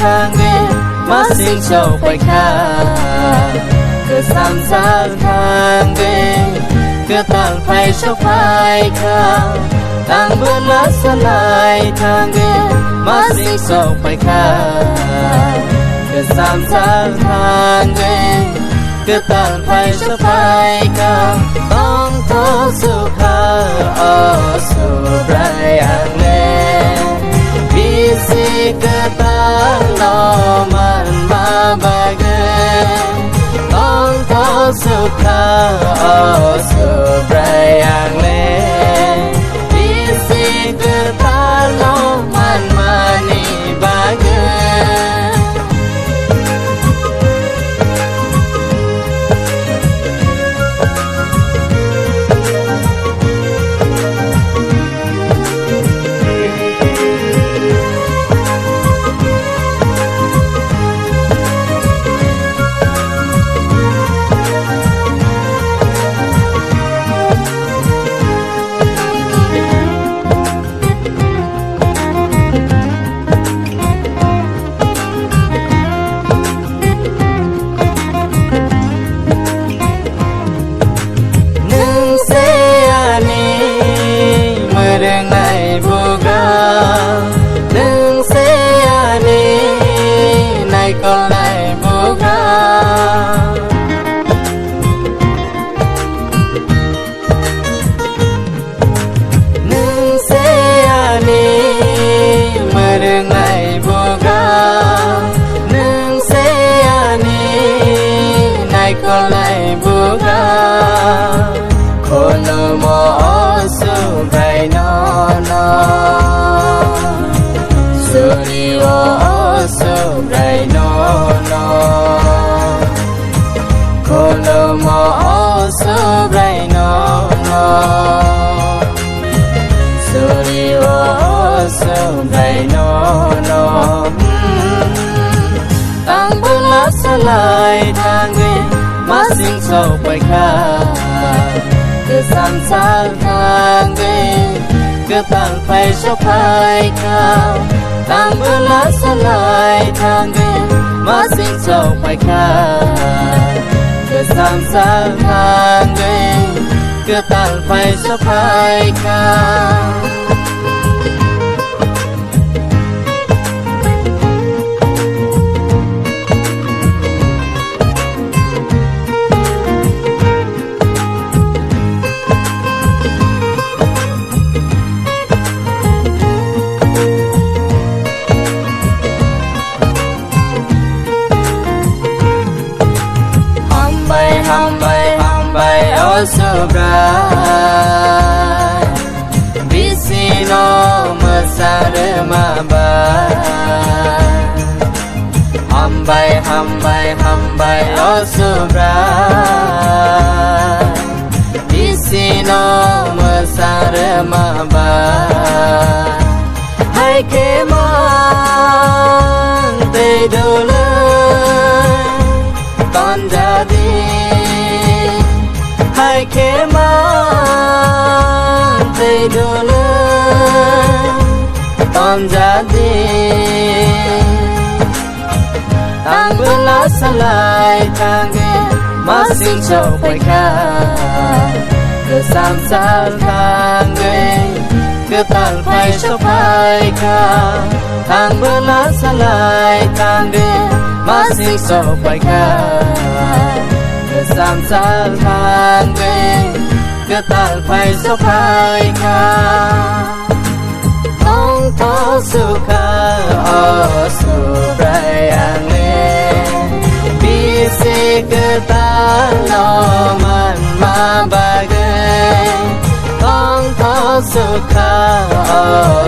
thang đi má sinh sầu phải khá cứ sam sát thang đi cứ tàn phải sốc phải khá tang bữa lá xa lại thang đi má sinh sầu phải khá cứ sam sát thang đi cứ tàn phải sốc phải khá tông thấu sự khá ở sự rai ang lên vì si cứ ta lo man ma bagai tông thấu sự khá ở sự rai ang lên vì si cứ ta lo man ma ni bagai lại thang đi má sinh sầu phải khá cứ sam sát thang đi cứ tàn phải sốc phải khá tang bữa lá xa lại thang đi má sinh sầu phải khá cứ sam sát thang đi cứ tàn phải sốc phải khá sobrai bisino mesare maba hambai oh sobrai bisino mesare maba hai ke man te dole ton jadi hai ke man te dole ton jadi tang bela salai tang ge masing sầu phải khá cứ sam sát tang ge cứ tàn phải sốc phải khá tang bela salai tang ge masing sầu phải khá cứ sam sát tang ge cứ tàn phải sốc phải khá tông thấu sự khá ở sự rai ang lên vì si cứ ta lo man ma bagai tông thấu sự khá ở